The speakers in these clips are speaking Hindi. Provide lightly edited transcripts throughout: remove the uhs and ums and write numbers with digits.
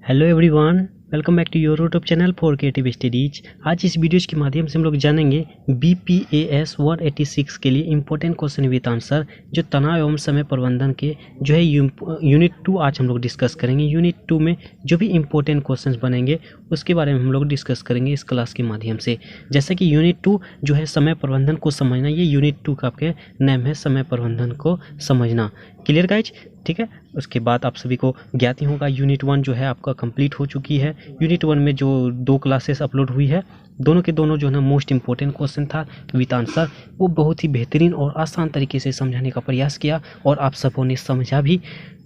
Hello everyone, welcome back to your YouTube channel for creative studies. आज इस वीडियोज़ के माध्यम से हम लोग जानेंगे BPAS 186 के लिए इम्पोर्टेंट क्वेश्चन विद आंसर, जो तनाव एवं समय प्रबंधन के जो है यूनिट 2 आज हम लोग डिस्कस करेंगे। यूनिट 2 में जो भी इम्पोर्टेंट क्वेश्चंस बनेंगे उसके बारे में हम लोग डिस्कस करेंगे इस क्लास के माध्यम से। जैसे कि यूनिट 2 जो है समय प्रबंधन को समझना, ये यूनिट 2 का आपके नाम है, समय प्रबंधन को समझना। Clear guys? ठीक है। उसके बाद आप सभी को ज्ञात ही होगा यूनिट 1 जो है आपका कंप्लीट हो चुकी है। यूनिट 1 में जो 2 क्लासेस अपलोड हुई है, दोनों के दोनों जो है ना मोस्ट इम्पोर्टेंट क्वेश्चन था विद आंसर, वो बहुत ही बेहतरीन और आसान तरीके से समझाने का प्रयास किया और आप सबों ने समझा भी।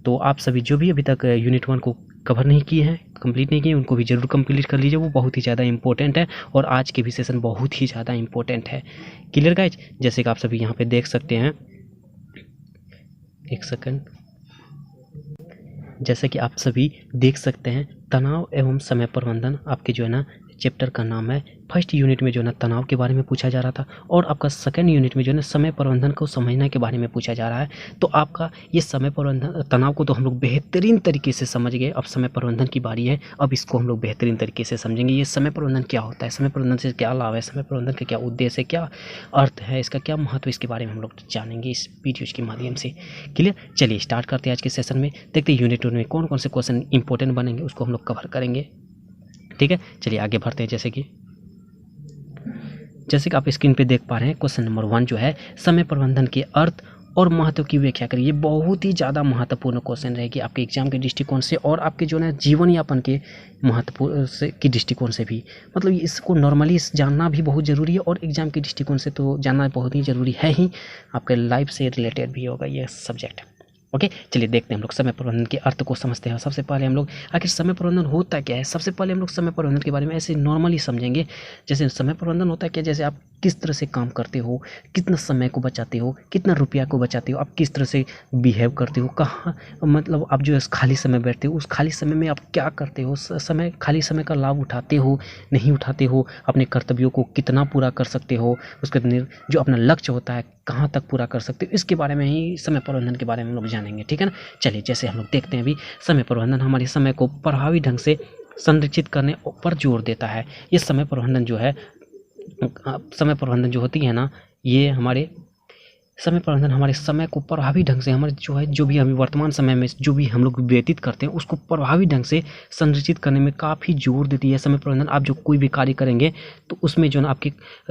तो आप सभी जो भी अभी तक यूनिट 1 को कवर नहीं किए हैं, कंप्लीट नहीं किए, उनको भी ज़रूर कंप्लीट कर लीजिए। वो बहुत ही ज़्यादा इंपॉर्टेंट है और आज के भी सेशन बहुत ही ज़्यादा इंपॉर्टेंट है। Clear guys? जैसे कि आप सभी यहाँ पे देख सकते हैं, एक सेकंड, जैसे कि आप सभी देख सकते हैं तनाव एवं समय प्रबंधन आपके जो है ना चैप्टर का नाम है। फर्स्ट यूनिट में जो है ना तनाव के बारे में पूछा जा रहा था और आपका सेकंड यूनिट में जो है ना समय प्रबंधन को समझने के बारे में पूछा जा रहा है। तो आपका ये समय प्रबंधन, तनाव को तो हम लोग बेहतरीन तरीके से समझ गए, अब समय प्रबंधन की बारी है। अब इसको हम लोग बेहतरीन तरीके से समझेंगे। ये समय प्रबंधन क्या होता है, समय प्रबंधन से क्या लाभ है, समय प्रबंधन का क्या उद्देश्य है, क्या अर्थ है, इसका क्या महत्व, इसके बारे में हम लोग जानेंगे इस वीडियो के माध्यम से। क्लियर? चलिए स्टार्ट करते हैं आज के सेशन में। देखते हैं यूनिट 2 में कौन कौन से क्वेश्चन इंपॉर्टेंट बनेंगे, उसको हम लोग कवर करेंगे। ठीक है, चलिए आगे बढ़ते हैं। जैसे कि आप स्क्रीन पे देख पा रहे हैं, क्वेश्चन नंबर 1 जो है समय प्रबंधन के अर्थ और महत्व की व्याख्या करिए। ये बहुत ही ज़्यादा महत्वपूर्ण क्वेश्चन रहेगी आपके एग्जाम के दृष्टिकोण से और आपके जो है जीवन यापन के महत्वपूर्ण से की दृष्टिकोण से भी। मतलब इसको नॉर्मली जानना भी बहुत ज़रूरी है और एग्जाम के दृष्टिकोण से तो जानना बहुत ही ज़रूरी है ही, आपके लाइफ से रिलेटेड भी होगा ये सब्जेक्ट। ओके, चलिए देखते हैं हम लोग समय प्रबंधन के अर्थ को समझते हैं। सबसे पहले हम लोग आखिर समय प्रबंधन होता क्या है, सबसे पहले हम लोग समय प्रबंधन के बारे में ऐसे नॉर्मली समझेंगे। जैसे समय प्रबंधन होता है क्या, जैसे आप किस तरह से काम करते हो, कितना समय को बचाते हो, कितना रुपया को बचाते हो, आप किस तरह से बिहेव करते हो, कहाँ मतलब आप जो है खाली समय बैठते हो, उस खाली समय में आप क्या करते हो, समय खाली समय का लाभ उठाते हो, नहीं उठाते हो, अपने कर्तव्यों को कितना पूरा कर सकते हो, उसके जो अपना लक्ष्य होता है कहाँ तक पूरा कर सकते हो, इसके बारे में ही समय प्रबंधन के बारे में हम लोग जानेंगे। ठीक है ना? चलिए जैसे हम लोग देखते हैं अभी, समय प्रबंधन हमारे समय को प्रभावी ढंग से संरक्षित करने पर जोर देता है। ये समय प्रबंधन जो है, समय प्रबंधन जो होती है ना, ये हमारे समय प्रबंधन हमारे समय को प्रभावी ढंग से, हमारे जो है जो भी हम वर्तमान समय में जो भी हम लोग व्यतीत करते हैं उसको प्रभावी ढंग से संरचित करने में काफ़ी जोर देती है समय प्रबंधन। आप जो कोई भी कार्य करेंगे तो उसमें जो है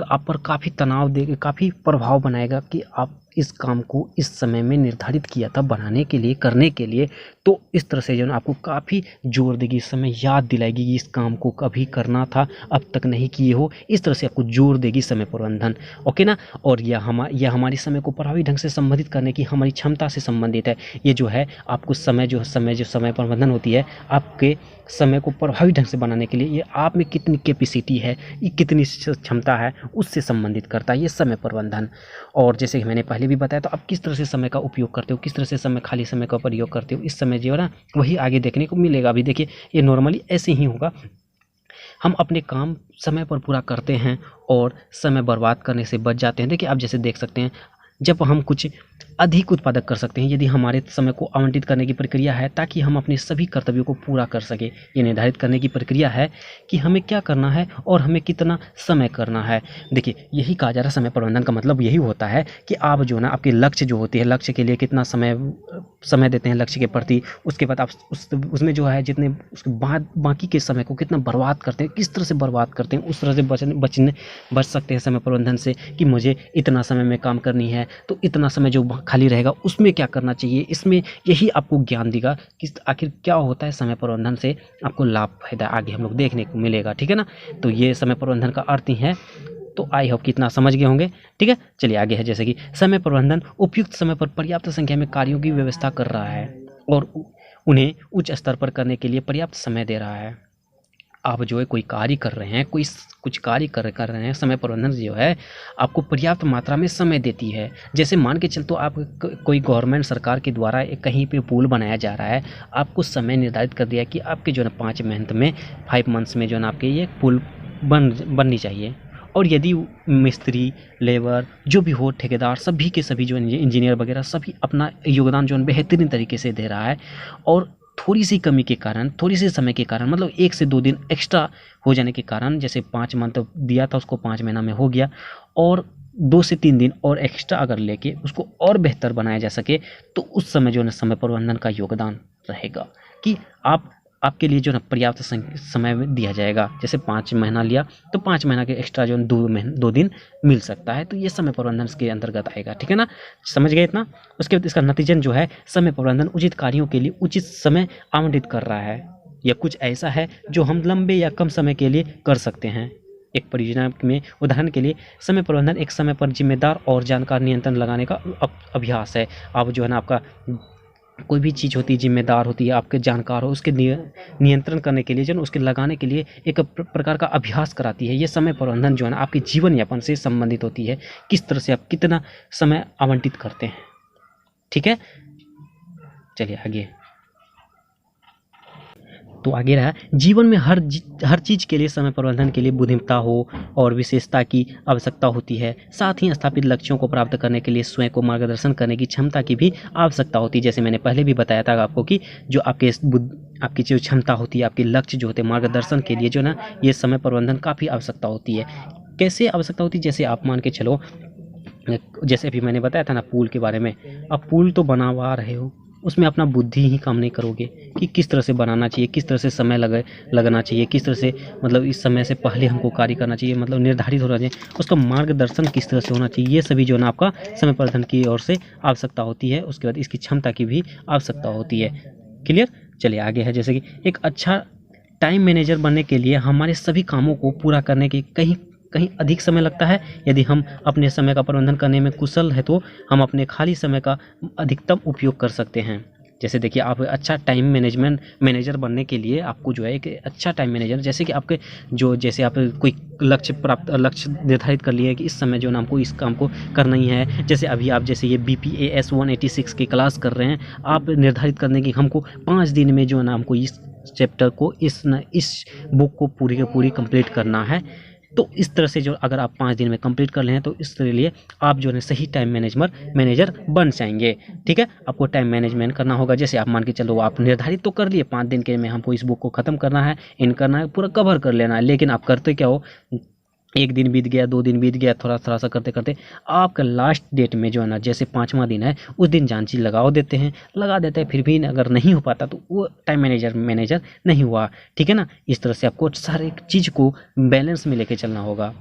आप पर काफ़ी तनाव देगा, काफ़ी प्रभाव बनाएगा कि आप इस काम को इस समय में निर्धारित किया था बनाने के लिए, करने के लिए। तो इस तरह से जो है आपको काफ़ी जोर देगी, इस समय याद दिलाएगी कि इस काम को कभी करना था, अब तक नहीं किए हो, इस तरह से आपको जोर देगी समय प्रबंधन। ओके ना? और यह हमारे समय को प्रभावी ढंग से संबंधित करने की हमारी क्षमता से संबंधित है। ये जो है आपको समय प्रबंधन होती है, आपके समय को प्रभावी ढंग से बनाने के लिए ये आप में कितनी कैपेसिटी है, ये कितनी क्षमता है, उससे संबंधित करता है ये समय प्रबंधन। और जैसे मैंने पहले भी बताया, तो आप किस तरह से समय का उपयोग करते हो, किस तरह से खाली समय का प्रयोग करते हो, इस समय जो है ना वही आगे देखने को मिलेगा। अभी देखिए ये नॉर्मली ऐसे ही होगा, हम अपने काम समय पर पूरा करते हैं और समय बर्बाद करने से बच जाते हैं। देखिए आप जैसे देख सकते हैं, जब हम कुछ अधिक उत्पादक कर सकते हैं यदि हमारे समय को आवंटित करने की प्रक्रिया है ताकि हम अपने सभी कर्तव्यों को पूरा कर सकें। ये निर्धारित करने की प्रक्रिया है कि हमें क्या करना है और हमें कितना समय करना है। देखिए यही कहा जा रहा है, समय प्रबंधन का मतलब यही होता है कि आप जो ना आपके लक्ष्य जो होते हैं, लक्ष्य के लिए कितना समय देते हैं लक्ष्य के प्रति, उसके बाद आप उसमें जो है जितने उसके बाद बाकी के समय को कितना बर्बाद करते हैं, किस तरह से बर्बाद करते हैं, उस तरह से बच सकते हैं समय प्रबंधन से। कि मुझे इतना समय में काम करनी है तो इतना समय जो खाली रहेगा उसमें क्या करना चाहिए, इसमें यही आपको ज्ञान देगा कि आखिर क्या होता है समय प्रबंधन से आपको लाभ फायदा आगे हम लोग देखने को मिलेगा। ठीक है ना? तो ये समय प्रबंधन का अर्थ ही है। तो आई होप कितना समझ गए होंगे। ठीक है, चलिए आगे है। जैसे कि समय प्रबंधन उपयुक्त समय पर पर्याप्त संख्या में कार्यों की व्यवस्था कर रहा है और उन्हें उच्च स्तर पर करने के लिए पर्याप्त समय दे रहा है। आप जो है कोई कार्य कर रहे हैं, कुछ कार्य कर रहे हैं, समय प्रबंधन जो है आपको पर्याप्त मात्रा में समय देती है। जैसे मान के चल तो आप कोई गवर्नमेंट सरकार के द्वारा कहीं पे पुल बनाया जा रहा है, आपको समय निर्धारित कर दिया कि आपके जो है 5 मंथ्स में जो है आपके ये पुल बननी चाहिए। और यदि मिस्त्री, लेबर जो भी हो, ठेकेदार, सभी के सभी जो इंजीनियर वगैरह सभी अपना योगदान जो है बेहतरीन तरीके से दे रहा है और थोड़ी सी कमी के कारण, थोड़ी सी समय के कारण, मतलब 1 से 2 दिन एक्स्ट्रा हो जाने के कारण, जैसे 5 मंथ दिया था उसको 5 महीना में हो गया, और 2 से 3 दिन और एक्स्ट्रा अगर लेके उसको और बेहतर बनाया जा सके, तो उस समय जो है समय प्रबंधन का योगदान रहेगा कि आपके लिए जो है पर्याप्त समय में दिया जाएगा। जैसे 5 महीना लिया तो 5 महीना के एक्स्ट्रा जो 2 दिन मिल सकता है, तो ये समय प्रबंधन के अंतर्गत आएगा। ठीक है ना, समझ गए इतना। उसके बाद इसका नतीजन जो है, समय प्रबंधन उचित कार्यों के लिए उचित समय आवंटित कर रहा है, या कुछ ऐसा है जो हम लंबे या कम समय के लिए कर सकते हैं। एक परियोजना में उदाहरण के लिए समय प्रबंधन एक समय पर जिम्मेदार और जानकार नियंत्रण लगाने का अभ्यास है। आप जो है ना, आपका कोई भी चीज़ होती है जिम्मेदार होती है, आपके जानकार हो, उसके नियंत्रण करने के लिए जो उसके लगाने के लिए एक प्रकार का अभ्यास कराती है। ये समय प्रबंधन जो है ना आपके जीवन यापन से संबंधित होती है, किस तरह से आप कितना समय आवंटित करते हैं। ठीक है, चलिए आगे। तो आगे रहा, जीवन में हर चीज़ के लिए समय प्रबंधन के लिए बुद्धिमत्ता हो और विशेषता की आवश्यकता होती है। साथ ही स्थापित लक्ष्यों को प्राप्त करने के लिए स्वयं को मार्गदर्शन करने की क्षमता की भी आवश्यकता होती है। जैसे मैंने पहले भी बताया था आपको कि जो आपकी जो क्षमता होती है, आपके लक्ष्य जो होते हैं मार्गदर्शन के लिए जो ना, ये समय प्रबंधन काफ़ी आवश्यकता होती है। कैसे आवश्यकता होती है, जैसे आप मान के चलो, जैसे अभी मैंने बताया था ना पुल के बारे में, आप पुल तो बनवा रहे हो, उसमें अपना बुद्धि ही काम नहीं करोगे कि किस तरह से बनाना चाहिए, किस तरह से समय लगना चाहिए, किस तरह से मतलब इस समय से पहले हमको कार्य करना चाहिए, मतलब निर्धारित होना चाहिए, उसका मार्गदर्शन किस तरह से होना चाहिए, ये सभी जो है ना आपका समय प्रबंधन की ओर से आवश्यकता होती है। उसके बाद इसकी क्षमता की भी आवश्यकता होती है। क्लियर, चलिए आगे है। जैसे कि एक अच्छा टाइम मैनेजर बनने के लिए हमारे सभी कामों को पूरा करने की कहीं अधिक समय लगता है। यदि हम अपने समय का प्रबंधन करने में कुशल है तो हम अपने खाली समय का अधिकतम उपयोग कर सकते हैं। जैसे देखिए, आप अच्छा टाइम मैनेजर बनने के लिए आपको जो है एक अच्छा टाइम मैनेजर, जैसे कि आपके जैसे आप कोई लक्ष्य निर्धारित कर लिए कि इस समय जो है हमको इस काम को करना ही है। जैसे अभी आप जैसे ये BPAS 186 की क्लास कर रहे हैं, आप निर्धारित करने की हमको 5 दिन में जो है ना हमको इस चैप्टर को इस बुक को पूरी की पूरी कंप्लीट करना है। तो इस तरह से जो अगर आप 5 दिन में कंप्लीट कर लें तो इस तरह लिए आप जो है सही टाइम मैनेजर बन जाएंगे। ठीक है, आपको टाइम मैनेजमेंट करना होगा। जैसे आप मान के चलो, आप निर्धारित तो कर लिए 5 दिन के में हमको इस बुक को ख़त्म करना है, इन करना है, पूरा कवर कर लेना है, लेकिन आप करते क्या हो, 1 दिन बीत गया, 2 दिन बीत गया, थोड़ा सा करते करते आपका लास्ट डेट में जो है ना, जैसे 5वां दिन है उस दिन जांची लगा देते हैं, फिर भी अगर नहीं हो पाता तो वो टाइम मैनेजर नहीं हुआ। ठीक है ना, इस तरह से आपको सारे चीज़ को बैलेंस में लेके चलना होगा।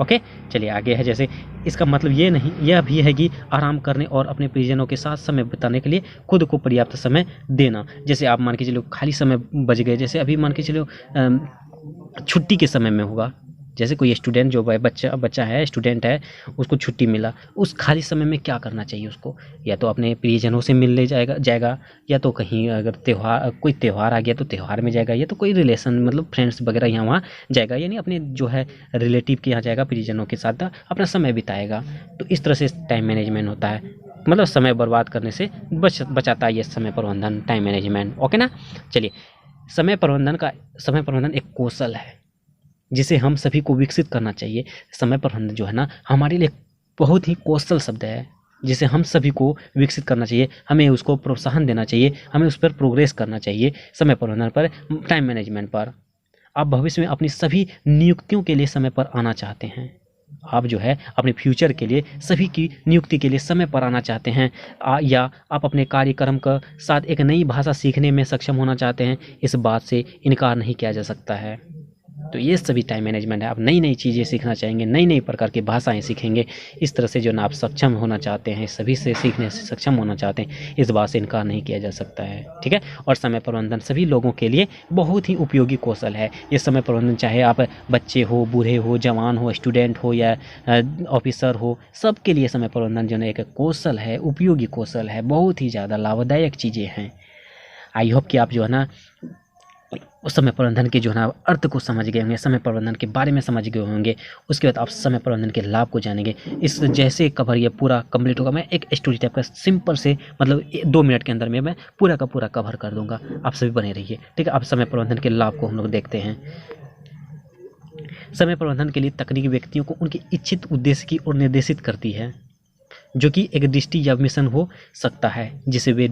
ओके, चलिए आगे है। जैसे इसका मतलब ये नहीं, यह भी है कि आराम करने और अपने परिजनों के साथ समय बिताने के लिए खुद को पर्याप्त समय देना। जैसे आप मान के चलो खाली समय बच गए, जैसे अभी मान के चलो छुट्टी के समय में होगा, जैसे कोई स्टूडेंट जो बच्चा है, स्टूडेंट है, उसको छुट्टी मिला, उस खाली समय में क्या करना चाहिए उसको, या तो अपने प्रियजनों से मिलने जाएगा, या तो कहीं अगर कोई त्यौहार आ गया तो त्यौहार में जाएगा, या तो कोई रिलेशन मतलब फ्रेंड्स वगैरह यहाँ वहाँ जाएगा, यानी अपने जो है रिलेटिव के यहाँ जाएगा, प्रियजनों के साथ अपना समय बिताएगा। तो इस तरह से टाइम मैनेजमेंट होता है, मतलब समय बर्बाद करने से बचाता है ये समय प्रबंधन, टाइम मैनेजमेंट। ओके ना, चलिए। समय प्रबंधन एक कौशल है जिसे हम सभी को विकसित करना चाहिए। समय प्रबंधन जो है ना हमारे लिए बहुत ही कौशल शब्द है, जिसे हम सभी को विकसित करना चाहिए, हमें उसको प्रोत्साहन देना चाहिए, हमें उस पर प्रोग्रेस करना चाहिए, समय प्रबंधन पर, टाइम मैनेजमेंट पर। आप भविष्य में अपनी सभी नियुक्तियों के लिए समय पर आना चाहते हैं, आप जो है अपने फ्यूचर के लिए सभी की नियुक्ति के लिए समय पर आना चाहते हैं, या आप अपने कार्यक्रम के साथ एक नई भाषा सीखने में सक्षम होना चाहते हैं, इस बात से इनकार नहीं किया जा सकता है। तो ये सभी टाइम मैनेजमेंट है। आप नई नई चीज़ें सीखना चाहेंगे, नई नई प्रकार की भाषाएं सीखेंगे, इस तरह से जो ना आप सक्षम होना चाहते हैं, सभी से सीखने से सक्षम होना चाहते हैं, इस बात से इनकार नहीं किया जा सकता है। ठीक है, और समय प्रबंधन सभी लोगों के लिए बहुत ही उपयोगी कौशल है। ये समय प्रबंधन चाहे आप बच्चे हो, बूढ़े हो, जवान हो, स्टूडेंट हो या ऑफिसर हो, सबके लिए समय प्रबंधन जो है एक कौशल है, उपयोगी कौशल है, बहुत ही ज़्यादा लाभदायक चीज़ें हैं। आई होप कि आप जो है ना उस समय प्रबंधन के जो है ना अर्थ को समझ गए होंगे, समय प्रबंधन के बारे में समझ गए होंगे। उसके बाद आप समय प्रबंधन के लाभ को जानेंगे। इस जैसे कवर ये पूरा कंप्लीट होगा, मैं एक स्टोरी टाइप का सिंपल से मतलब 2 मिनट के अंदर में मैं पूरा का पूरा कवर कर दूंगा। आप सभी बने रहिए। ठीक है, आप समय प्रबंधन के लाभ को हम लोग देखते हैं। समय प्रबंधन के लिए तकनीकी व्यक्तियों को उनके इच्छित उद्देश्य की ओर निर्देशित करती है, जो कि एक दृष्टि या मिशन हो सकता है, जिसे वे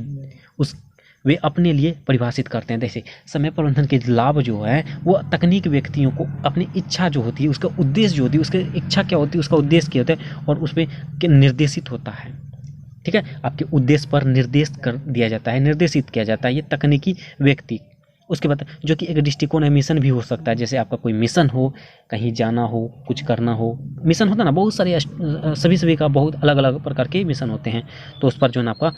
वे अपने लिए परिभाषित करते हैं। जैसे समय प्रबंधन के लाभ जो है वो तकनीक व्यक्तियों को अपनी इच्छा जो होती है, उसका उद्देश्य जो होती है, उसकी इच्छा क्या होती है, उसका उद्देश्य क्या होता है और उसमें निर्देशित होता है। ठीक है, आपके उद्देश्य पर निर्देश कर दिया जाता है, निर्देशित किया जाता है ये तकनीकी व्यक्ति। उसके बाद जो कि एक दृष्टिकोण है, मिशन भी हो सकता है। जैसे आपका कोई मिशन हो, कहीं जाना हो, कुछ करना हो, मिशन होता है ना, बहुत सारे सभी का बहुत अलग अलग प्रकार के मिशन होते हैं, तो उस पर जो है ना आपका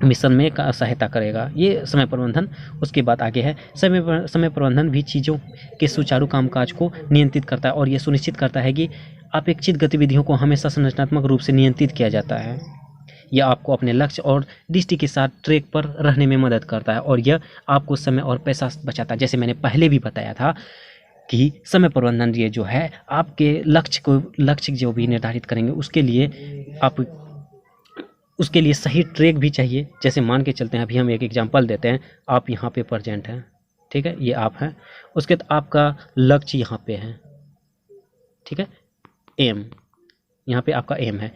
मिशन में का सहायता करेगा ये समय प्रबंधन। उसके बाद आगे है समय प्रबंधन भी चीज़ों के सुचारू कामकाज को नियंत्रित करता है और ये सुनिश्चित करता है कि अपेक्षित गतिविधियों को हमेशा संरचनात्मक रूप से नियंत्रित किया जाता है। यह आपको अपने लक्ष्य और दृष्टि के साथ ट्रैक पर रहने में मदद करता है और यह आपको समय और पैसा बचाता है। जैसे मैंने पहले भी बताया था कि समय प्रबंधन ये जो है आपके लक्ष्य जो भी निर्धारित करेंगे उसके लिए सही ट्रैक भी चाहिए। जैसे मान के चलते हैं, अभी हम एक एग्जांपल देते हैं, आप यहाँ पे प्रेजेंट हैं, ठीक है, ये आप हैं, उसके बाद आपका लक्ष्य यहाँ पे है, ठीक है, एम, यहाँ पे आपका एम है।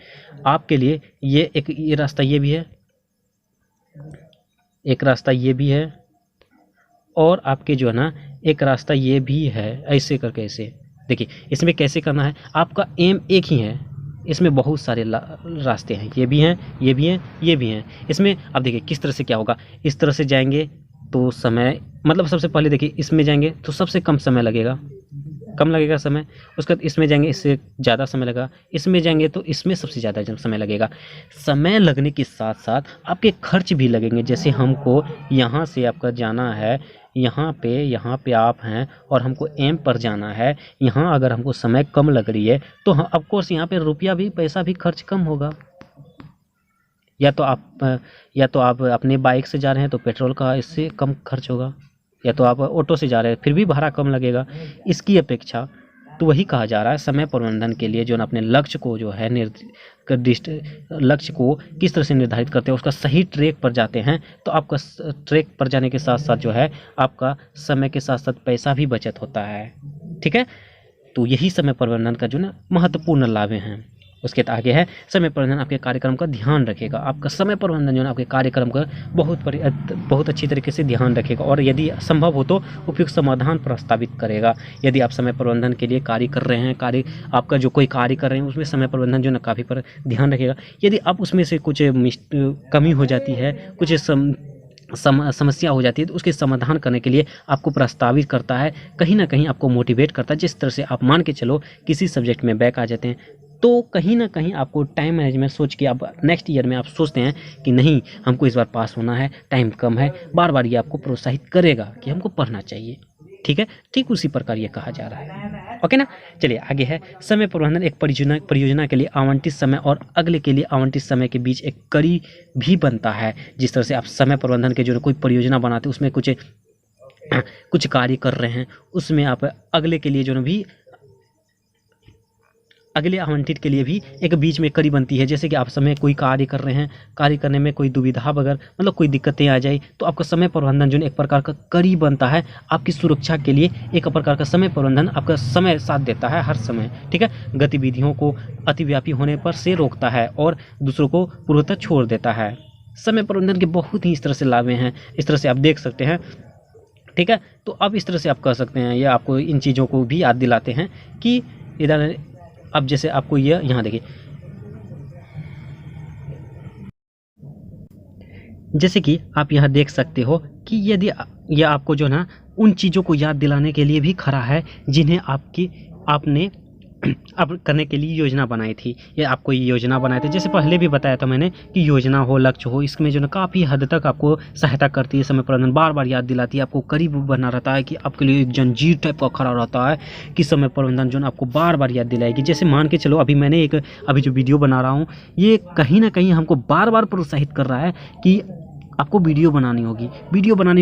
आपके लिए ये रास्ता ये भी है, एक रास्ता ये भी है और आपके जो है ना एक रास्ता ये भी है। ऐसे करके ऐसे देखिए, इसमें कैसे करना है, आपका एम एक ही है, इसमें बहुत सारे रास्ते हैं, ये भी हैं, ये भी हैं, ये भी हैं। इसमें अब देखिए किस तरह से क्या होगा, इस तरह से जाएंगे तो समय, मतलब सबसे पहले देखिए इसमें जाएंगे तो सबसे कम समय लगेगा, कम लगेगा समय। उसके बाद इसमें जाएंगे, इससे ज़्यादा समय लगा, इसमें जाएंगे तो इसमें सबसे ज़्यादा समय लगेगा। समय लगने के साथ साथ आपके खर्च भी लगेंगे। जैसे हमको यहाँ से आपका जाना है, यहाँ पे आप हैं और हमको एम पर जाना है, यहाँ अगर हमको समय कम लग रही है तो ऑफकोर्स यहाँ पे रुपया भी, पैसा भी खर्च कम होगा। या तो आप अपने बाइक से जा रहे हैं तो पेट्रोल का इससे कम खर्च होगा, या तो आप ऑटो से जा रहे हैं फिर भी भाड़ा कम लगेगा। इसकी अपेक्षा तो वही कहा जा रहा है समय प्रबंधन के लिए जो ना अपने लक्ष्य को जो है लक्ष्य को किस तरह से निर्धारित करते हैं, उसका सही ट्रैक पर जाते हैं तो आपका ट्रैक पर जाने के साथ साथ जो है आपका समय के साथ साथ पैसा भी बचत होता है। ठीक है, तो यही समय प्रबंधन का जो ना महत्वपूर्ण लाभ हैं। उसके आगे है समय प्रबंधन आपके कार्यक्रम का ध्यान रखेगा। आपका समय प्रबंधन जो है आपके कार्यक्रम का बहुत अच्छी तरीके से ध्यान रखेगा और यदि संभव हो तो उपयुक्त समाधान प्रस्तावित करेगा। यदि आप समय प्रबंधन के लिए कार्य कर रहे हैं, आपका जो कोई कार्य कर रहे हैं उसमें समय प्रबंधन जो है काफ़ी पर ध्यान रखेगा। यदि आप उसमें से कुछ कमी हो जाती है, कुछ समस्या हो जाती है तो उसके समाधान करने के लिए आपको प्रस्तावित करता है, कहीं ना कहीं आपको मोटिवेट करता है। जिस तरह से आप मान के चलो किसी सब्जेक्ट में बैक आ जाते हैं तो कहीं ना कहीं आपको टाइम मैनेजमेंट सोच के आप नेक्स्ट ईयर में आप सोचते हैं कि नहीं हमको इस बार पास होना है, टाइम कम है, बार बार ये आपको प्रोत्साहित करेगा कि हमको पढ़ना चाहिए। ठीक है, ठीक उसी प्रकार ये कहा जा रहा है। ओके ना, चलिए आगे है समय प्रबंधन एक परियोजना के लिए आवंटित समय और अगले के लिए आवंटित समय के बीच एक कड़ी भी बनता है। जिस तरह से आप समय प्रबंधन के जो कोई परियोजना बनाते हैं उसमें कुछ कार्य कर रहे हैं, उसमें आप अगले के लिए जो भी अगले आवंटित के लिए भी एक बीच में कड़ी बनती है। जैसे कि आप समय कोई कार्य कर रहे हैं, कार्य करने में कोई दुविधा वगैरह मतलब कोई दिक्कतें आ जाए तो आपका समय प्रबंधन जो एक प्रकार का कड़ी बनता है। आपकी सुरक्षा के लिए एक प्रकार का समय प्रबंधन आपका समय साथ देता है हर समय। ठीक है, गतिविधियों को अतिव्यापी होने पर से रोकता है और दूसरों को पूर्णतः छोड़ देता है। समय प्रबंधन के बहुत ही इस तरह से लाभ हैं, इस तरह से आप देख सकते हैं। ठीक है, तो अब इस तरह से आप कह सकते हैं, ये आपको इन चीज़ों को भी याद दिलाते हैं कि इधर अब जैसे आपको ये यहाँ देखिए, जैसे कि आप यहाँ देख सकते हो कि यदि ये आपको जो ना उन चीज़ों को याद दिलाने के लिए भी खड़ा है जिन्हें आपने अब करने के लिए योजना बनाई थी। ये आपको ये योजना बनाए थे, जैसे पहले भी बताया था मैंने कि योजना हो, लक्ष्य हो, इसमें जो ना काफ़ी हद तक आपको सहायता करती है। समय प्रबंधन बार बार याद दिलाती है, आपको करीब बना रहता है कि आपके लिए एक जंजीर टाइप का खड़ा रहता है कि समय प्रबंधन जो ना आपको बार बार याद दिलाएगी। जैसे मान के चलो अभी जो वीडियो बना रहा हूँ ये कहीं ना कहीं हमको बार बार प्रोत्साहित कर रहा है कि आपको वीडियो बनानी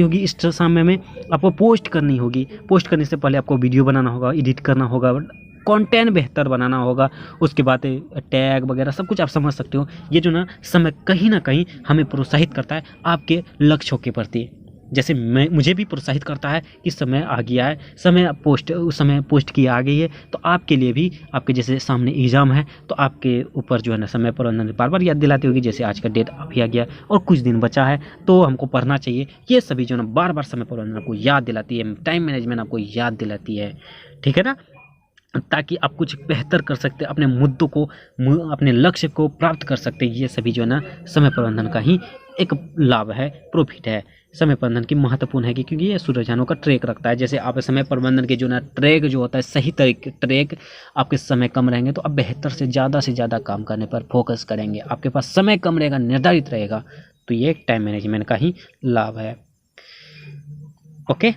होगी, इस समय में आपको पोस्ट करनी होगी, पोस्ट करने से पहले आपको वीडियो बनाना होगा, एडिट करना होगा, कंटेंट बेहतर बनाना होगा, उसके बाद टैग वगैरह सब कुछ आप समझ सकते हो। ये जो ना समय कहीं ना कहीं हमें प्रोत्साहित करता है आपके लक्ष्यों के प्रति। जैसे मुझे भी प्रोत्साहित करता है कि समय आ गया है, उस समय पोस्ट की आ गई है, तो आपके लिए भी आपके जैसे सामने एग्ज़ाम है तो आपके ऊपर जो है ना समय प्रबंधन बार बार याद दिलाती होगी, जैसे आज का डेट अभी आ गया और कुछ दिन बचा है तो हमको पढ़ना चाहिए। ये सभी जो है ना बार बार समय प्रबंधन आपको याद दिलाती है, टाइम मैनेजमेंट आपको याद दिलाती है, ठीक है ना, ताकि आप कुछ बेहतर कर सकते, अपने मुद्दों को, अपने लक्ष्य को प्राप्त कर सकते। ये सभी जो है ना समय प्रबंधन का ही एक लाभ है, प्रॉफिट है। समय प्रबंधन की महत्वपूर्ण है कि क्योंकि ये सुरक्षाओं का ट्रैक रखता है। जैसे आप समय प्रबंधन के जो ना ट्रैक जो होता है, सही तरीके ट्रैक, आपके समय कम रहेंगे तो आप बेहतर से ज़्यादा काम करने पर फोकस करेंगे। आपके पास समय कम रहेगा, निर्धारित रहेगा, तो ये टाइम मैनेजमेंट का ही लाभ है। ओके,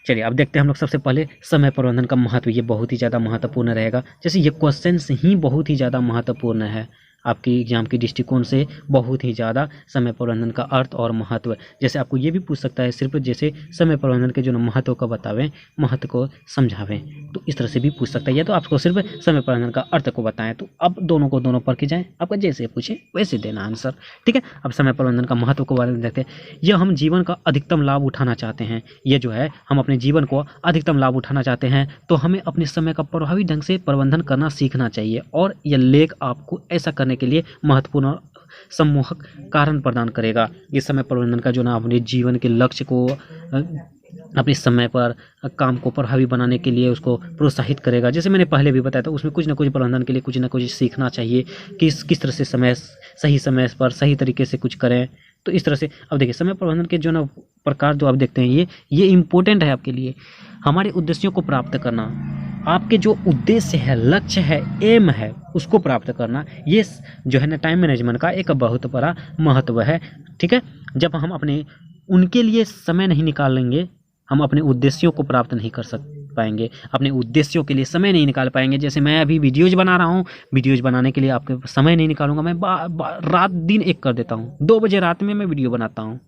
चलिए अब देखते हैं हम लोग सबसे पहले समय प्रबंधन का महत्व। ये बहुत ही ज़्यादा महत्वपूर्ण रहेगा, जैसे ये क्वेश्चन ही बहुत ही ज़्यादा महत्वपूर्ण है आपकी एग्जाम के दृष्टिकोण से, बहुत ही ज़्यादा समय प्रबंधन का अर्थ और महत्व। जैसे आपको ये भी पूछ सकता है सिर्फ जैसे समय प्रबंधन के जो महत्व को बतावें, महत्व को समझावें, तो इस तरह से भी पूछ सकता है। या तो आपको सिर्फ समय प्रबंधन का अर्थ को बताएं, तो अब दोनों पढ़ के जाएं, आपका जैसे पूछे वैसे देना आंसर, ठीक है। अब समय प्रबंधन का महत्व को बारे में देखते हैं। यह हम जीवन का अधिकतम लाभ उठाना चाहते हैं, ये जो है हम अपने जीवन को अधिकतम लाभ उठाना चाहते हैं तो हमें अपने समय का प्रभावी ढंग से प्रबंधन करना सीखना चाहिए, और यह लेख आपको ऐसा करने के लिए महत्वपूर्ण और सम्मोहक कारण प्रदान करेगा। ये समय प्रबंधन का जो ना अपने जीवन के लक्ष्य को अपने समय पर काम को प्रभावी बनाने के लिए उसको प्रोत्साहित करेगा। जैसे मैंने पहले भी बताया था, उसमें कुछ ना कुछ प्रबंधन के लिए कुछ ना कुछ सीखना चाहिए कि किस तरह से सही समय पर सही तरीके से कुछ करें। तो इस तरह से अब देखिए समय प्रबंधन के जो ना प्रकार जो आप देखते हैं, ये इम्पोर्टेंट है आपके लिए। हमारे उद्देश्यों को प्राप्त करना, आपके जो उद्देश्य है, लक्ष्य है, एम है, उसको प्राप्त करना, ये जो है ना टाइम मैनेजमेंट का एक बहुत बड़ा महत्व है, ठीक है। जब हम अपने उनके लिए समय नहीं निकालेंगे, हम अपने उद्देश्यों को प्राप्त नहीं कर पाएंगे, अपने उद्देश्यों के लिए समय नहीं निकाल पाएंगे। जैसे मैं अभी वीडियोज़ बना रहा हूँ, वीडियोज़ बनाने के लिए आपके समय नहीं निकालूंगा, मैं रात दिन एक कर देता हूँ। 2 बजे रात में मैं वीडियो बनाता हूँ,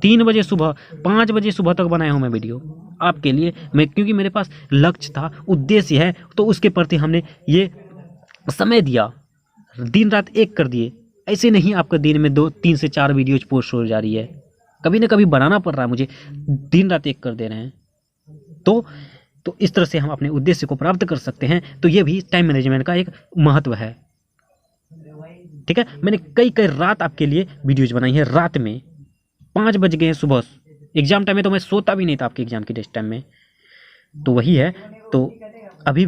3 बजे सुबह, 5 बजे सुबह तक बनाया हूँ मैं वीडियो आपके लिए। मैं क्योंकि मेरे पास लक्ष्य था, उद्देश्य है, तो उसके प्रति हमने ये समय दिया, दिन रात एक कर दिए। ऐसे नहीं आपका दिन में 2, 3 से 4 वीडियोज पोस्ट हो जा रही है, कभी ना कभी बनाना पड़ रहा है मुझे, दिन रात एक कर दे रहे हैं। तो इस तरह से हम अपने उद्देश्य को प्राप्त कर सकते हैं। तो ये भी टाइम मैनेजमेंट का एक महत्व है, ठीक है। मैंने कई रात आपके लिए वीडियोज बनाई है, रात में 5 बज गए सुबह, एग्जाम टाइम में तो मैं सोता भी नहीं था आपके एग्जाम के टेस्ट टाइम में। तो वही है, तो अभी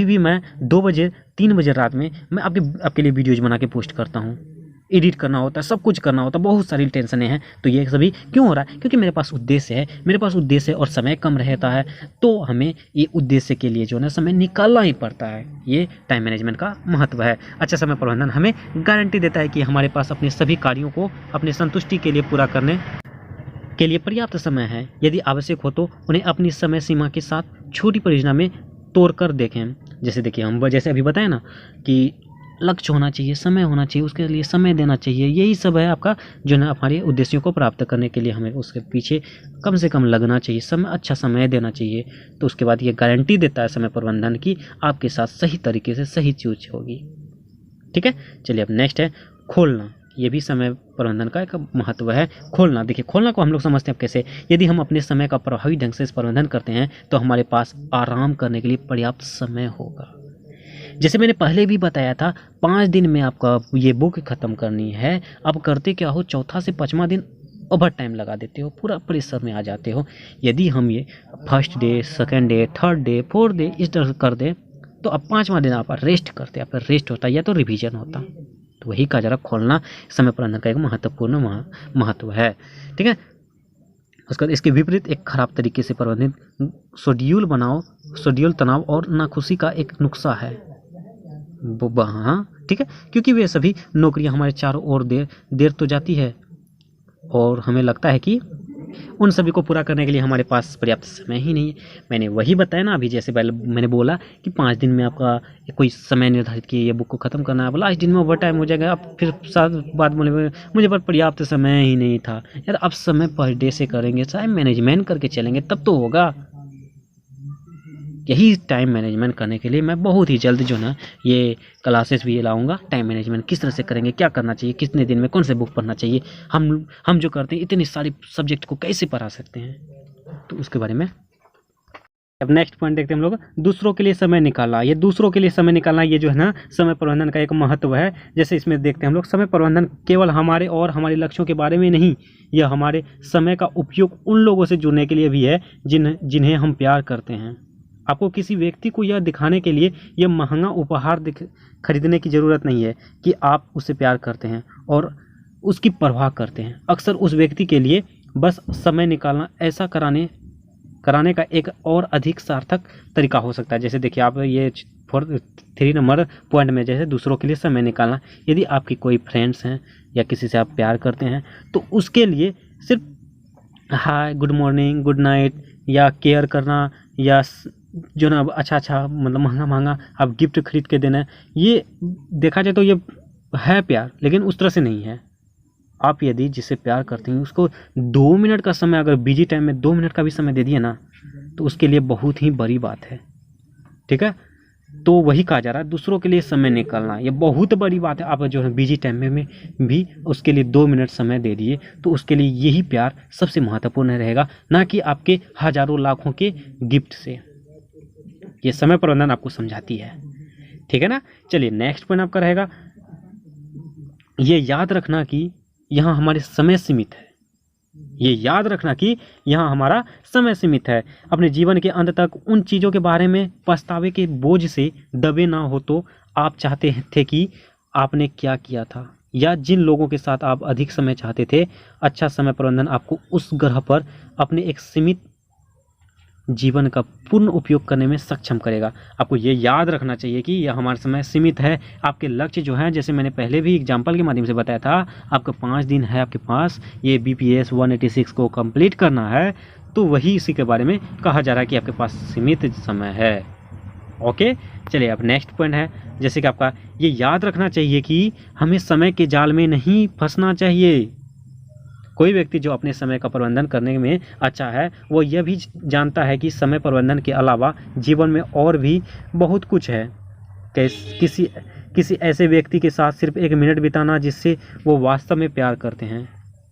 भी मैं 2 बजे 3 बजे रात में मैं आपके लिए वीडियोज बना के पोस्ट करता हूँ। एडिट करना होता है, सब कुछ करना होता है, बहुत सारी टेंशनें हैं। तो ये सभी क्यों हो रहा है? क्योंकि मेरे पास उद्देश्य है, और समय कम रहता है, तो हमें ये उद्देश्य के लिए जो है ना समय निकालना ही पड़ता है। ये टाइम मैनेजमेंट का महत्व है। अच्छा समय प्रबंधन हमें गारंटी देता है कि हमारे पास अपने सभी कार्यों को अपने संतुष्टि के लिए पूरा करने के लिए पर्याप्त समय है। यदि आवश्यक हो तो उन्हें अपनी समय सीमा के साथ छोटी परियोजना में तोड़कर देखें। जैसे देखिए हम जैसे अभी बताए ना कि लक्ष्य होना चाहिए, समय होना चाहिए, उसके लिए समय देना चाहिए। यही सब है आपका जो ना हमारे उद्देश्यों को प्राप्त करने के लिए हमें उसके पीछे कम से कम लगना चाहिए, अच्छा समय देना चाहिए। तो उसके बाद ये गारंटी देता है समय प्रबंधन की आपके साथ सही तरीके से सही चीज होगी, ठीक है। चलिए अब नेक्स्ट है खोलना। ये भी समय प्रबंधन का एक महत्व है। खोलना, देखिए खोलना को हम लोग समझते हैं कैसे। यदि हम अपने समय का प्रभावी ढंग से प्रबंधन करते हैं तो हमारे पास आराम करने के लिए पर्याप्त समय होगा। जैसे मैंने पहले भी बताया था, 5 दिन में आपका ये बुक खत्म करनी है। अब करते क्या हो, चौथा से 5वां दिन ओवर टाइम लगा देते हो, पूरा प्रेशर में आ जाते हो। यदि हम ये first day, second day, third day, fourth day इस तरह कर दें तो अब 5वां दिन आप रेस्ट करते, आपका रेस्ट होता या तो रिवीजन होता। तो वही का जरा खोलना समय प्रबंधन का एक महत्वपूर्ण महत्व है, ठीक है। उसके बाद इसके विपरीत एक खराब तरीके से प्रबंधित शेड्यूल बनाओ, शेड्यूल तनाव और नाखुशी का एक नुस्खा है। हाँ ठीक है, क्योंकि वे सभी नौकरियां हमारे चारों ओर देर तो जाती है और हमें लगता है कि उन सभी को पूरा करने के लिए हमारे पास पर्याप्त समय ही नहीं है। मैंने वही बताया ना अभी, जैसे पहले मैंने बोला कि 5 दिन में आपका कोई समय निर्धारित किया, ये बुक को ख़त्म करना है, लास्ट दिन में ओवर टाइम हो जाएगा। आप फिर साथ बात बोले मुझे पर पर्याप्त समय ही नहीं था। यार अब समय पर डे से करेंगे, टाइम मैनेजमेंट करके चलेंगे तब तो होगा। यही टाइम मैनेजमेंट करने के लिए मैं बहुत ही जल्द जो ना ये क्लासेस भी लाऊंगा। टाइम मैनेजमेंट किस तरह से करेंगे, क्या करना चाहिए, कितने दिन में कौन से बुक पढ़ना चाहिए, हम जो करते हैं इतनी सारी सब्जेक्ट को कैसे पढ़ा सकते हैं, तो उसके बारे में। अब नेक्स्ट पॉइंट देखते हैं हम लोग, दूसरों के लिए समय निकालना। ये दूसरों के लिए समय निकालना, ये जो है ना समय प्रबंधन का एक महत्व है। जैसे इसमें देखते हैं हम लोग, समय प्रबंधन केवल हमारे और हमारे लक्ष्यों के बारे में नहीं, यह हमारे समय का उपयोग उन लोगों से जुड़ने के लिए भी है जिन्हें हम प्यार करते हैं। आपको किसी व्यक्ति को यह दिखाने के लिए यह महंगा उपहार खरीदने की ज़रूरत नहीं है कि आप उससे प्यार करते हैं और उसकी परवाह करते हैं। अक्सर उस व्यक्ति के लिए बस समय निकालना ऐसा कराने का एक और अधिक सार्थक तरीका हो सकता है। जैसे देखिए आप ये 3 नंबर पॉइंट में, जैसे दूसरों के लिए समय निकालना, यदि आपकी कोई फ्रेंड्स हैं या किसी से आप प्यार करते हैं तो उसके लिए सिर्फ हाय, गुड मॉर्निंग, गुड नाइट या केयर करना या जो ना अच्छा मतलब महंगा आप गिफ्ट खरीद के देना, ये देखा जाए तो ये है प्यार, लेकिन उस तरह से नहीं है। आप यदि जिससे प्यार करते हैं उसको 2 मिनट का समय, अगर बिजी टाइम में 2 मिनट का भी समय दे दिए ना, तो उसके लिए बहुत ही बड़ी बात है। ठीक है, तो वही कहा जा रहा है, दूसरों के लिए समय निकालना ये बहुत बड़ी बात है। आप जो है बिजी टाइम में भी उसके लिए 2 मिनट समय दे दिए, तो उसके लिए यही प्यार सबसे महत्वपूर्ण रहेगा, ना कि आपके हजारों लाखों के गिफ्ट से। ये समय प्रबंधन आपको समझाती है। ठीक है ना। चलिए नेक्स्ट पॉइंट आपका रहेगा, ये याद रखना कि यहाँ हमारे समय सीमित है। ये याद रखना कि यहाँ हमारा समय सीमित है। अपने जीवन के अंत तक उन चीज़ों के बारे में पछतावे के बोझ से दबे ना हो तो आप चाहते थे कि आपने क्या किया था, या जिन लोगों के साथ आप अधिक समय चाहते थे। अच्छा समय प्रबंधन आपको उस ग्रह पर अपने एक सीमित जीवन का पूर्ण उपयोग करने में सक्षम करेगा। आपको ये याद रखना चाहिए कि यह हमारा समय सीमित है। आपके लक्ष्य जो है, जैसे मैंने पहले भी एग्जाम्पल के माध्यम से बताया था, आपका 5 दिन है आपके पास ये BPS 186 को कंप्लीट करना है, तो वही इसी के बारे में कहा जा रहा है कि आपके पास सीमित समय है। ओके, चलिए अब नेक्स्ट पॉइंट है, जैसे कि आपका ये याद रखना चाहिए कि हमें समय के जाल में नहीं फंसना चाहिए। कोई व्यक्ति जो अपने समय का प्रबंधन करने में अच्छा है, वो यह भी जानता है कि समय प्रबंधन के अलावा जीवन में और भी बहुत कुछ है। किसी ऐसे व्यक्ति के साथ सिर्फ 1 मिनट बिताना जिससे वो वास्तव में प्यार करते हैं,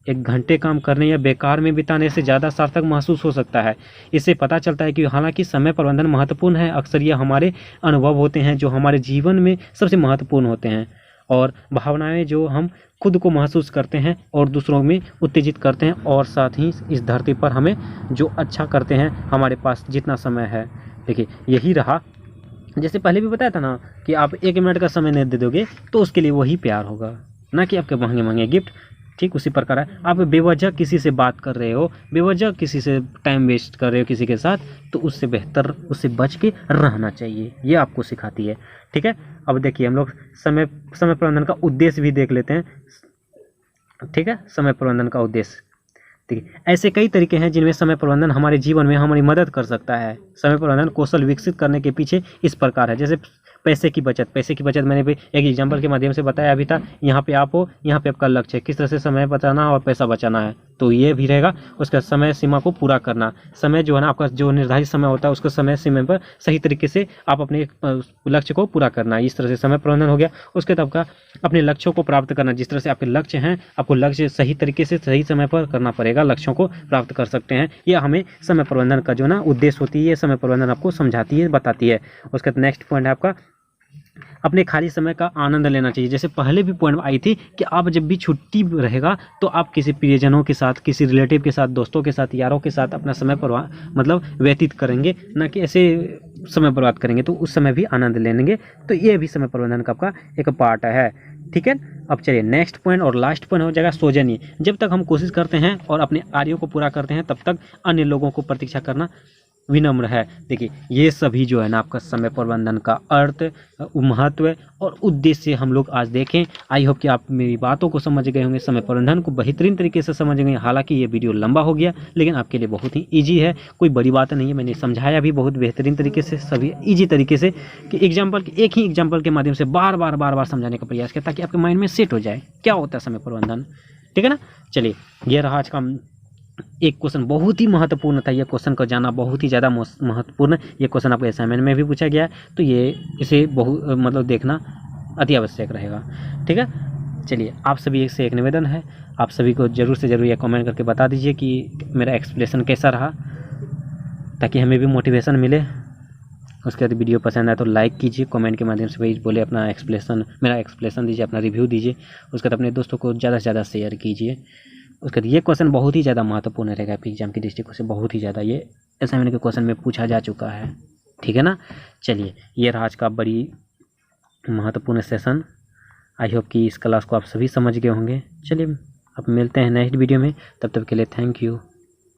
1 घंटे काम करने या बेकार में बिताने से ज़्यादा सार्थक महसूस हो सकता है। इससे पता चलता है कि हालांकि समय प्रबंधन महत्वपूर्ण है, अक्सर ये हमारे अनुभव होते हैं जो हमारे जीवन में सबसे महत्वपूर्ण होते हैं, और भावनाएं जो हम खुद को महसूस करते हैं और दूसरों में उत्तेजित करते हैं, और साथ ही इस धरती पर हमें जो अच्छा करते हैं हमारे पास जितना समय है। देखिए यही रहा, जैसे पहले भी बताया था ना कि आप 1 मिनट का समय नहीं दे दोगे तो उसके लिए वही प्यार होगा, ना कि आपके महंगे महंगे गिफ्ट। ठीक उसी प्रकार है, आप बेवजह किसी से बात कर रहे हो, बेवजह किसी से टाइम वेस्ट कर रहे हो किसी के साथ, तो उससे बेहतर उससे बच के रहना चाहिए, ये आपको सिखाती है। ठीक है, अब देखिए हम लोग समय प्रबंधन का उद्देश्य भी देख लेते हैं। ठीक है, समय प्रबंधन का उद्देश्य देखिए, ऐसे कई तरीके हैं जिनमें समय प्रबंधन हमारे जीवन में हमारी मदद कर सकता है। समय प्रबंधन कौशल विकसित करने के पीछे इस प्रकार है, जैसे पैसे की बचत मैंने भी एक एग्जांपल के माध्यम से बताया अभी था। यहाँ पे आप हो, यहाँ पे आपका लक्ष्य है किस तरह से समय बचाना और पैसा बचाना है, तो ये भी रहेगा। उसका समय सीमा को पूरा करना, समय जो है ना आपका जो निर्धारित समय होता है उसको समय सीमा पर सही तरीके से आप अपने लक्ष्य को पूरा करना, इस तरह से समय प्रबंधन हो गया। उसके बाद आपका अपने लक्ष्यों को प्राप्त करना, जिस तरह से आपके लक्ष्य हैं आपको लक्ष्य सही तरीके से सही समय पर करना पड़ेगा, लक्ष्यों को प्राप्त कर सकते हैं। यह हमें समय प्रबंधन का जो ना उद्देश्य होती है, समय प्रबंधन आपको समझाती है, बताती है। उसके बाद नेक्स्ट पॉइंट है आपका अपने खाली समय का आनंद लेना चाहिए। जैसे पहले भी पॉइंट आई थी कि आप जब भी छुट्टी रहेगा तो आप किसी प्रियजनों के साथ, किसी रिलेटिव के साथ, दोस्तों के साथ, यारों के साथ अपना समय मतलब व्यतीत करेंगे, ना कि ऐसे समय बर्बाद करेंगे, तो उस समय भी आनंद लेंगे। तो ये भी समय प्रबंधन का आपका एक पार्ट है। ठीक है, अब चलिए नेक्स्ट पॉइंट और लास्ट पॉइंट हो जाएगा सौजन्य। जब तक हम कोशिश करते हैं और अपने कार्यों को पूरा करते हैं तब तक अन्य लोगों को प्रतीक्षा करना विनम्र है। देखिए ये सभी जो है ना आपका समय प्रबंधन का अर्थ, महत्व और उद्देश्य हम लोग आज देखें। आई होप कि आप मेरी बातों को समझ गए होंगे, समय प्रबंधन को बेहतरीन तरीके से समझ गए। हालांकि ये वीडियो लंबा हो गया लेकिन आपके लिए बहुत ही ईजी है, कोई बड़ी बात नहीं है। मैंने समझाया भी बहुत बेहतरीन तरीके से, सभी ईजी तरीके से, कि एक ही एग्जाम्पल के माध्यम से बार बार समझाने का प्रयास किया ताकि आपके माइंड में सेट हो जाए क्या होता है समय प्रबंधन। ठीक है ना। चलिए ये रहा आज का एक क्वेश्चन बहुत ही महत्वपूर्ण था, ये क्वेश्चन को जाना बहुत ही ज़्यादा महत्वपूर्ण, ये क्वेश्चन आपको असाइनमेंट में भी पूछा गया है, तो ये इसे मतलब देखना अति आवश्यक रहेगा। ठीक है, चलिए आप सभी से एक निवेदन है, आप सभी को ज़रूर से ज़रूर ये कमेंट करके बता दीजिए कि मेरा एक्सप्लेनेशन कैसा रहा, ताकि हमें भी मोटिवेशन मिले। उसके बाद वीडियो पसंद आए तो लाइक कीजिए, कमेंट के माध्यम से भाई बोले अपना मेरा एक्सप्लेनेशन दीजिए, अपना रिव्यू दीजिए। उसके बाद अपने दोस्तों को ज़्यादा से ज़्यादा शेयर कीजिए। उसके बाद ये क्वेश्चन बहुत ही ज़्यादा महत्वपूर्ण रहेगा आपके एग्जाम की दृष्टिकोण से, बहुत ही ज़्यादा ये असाइनमेंट के क्वेश्चन में पूछा जा चुका है। ठीक है ना, चलिए ये रहा आज का बड़ी महत्वपूर्ण सेशन। आई होप कि इस क्लास को आप सभी समझ गए होंगे। चलिए अब मिलते हैं नेक्स्ट वीडियो में, तब तक के लिए थैंक यू।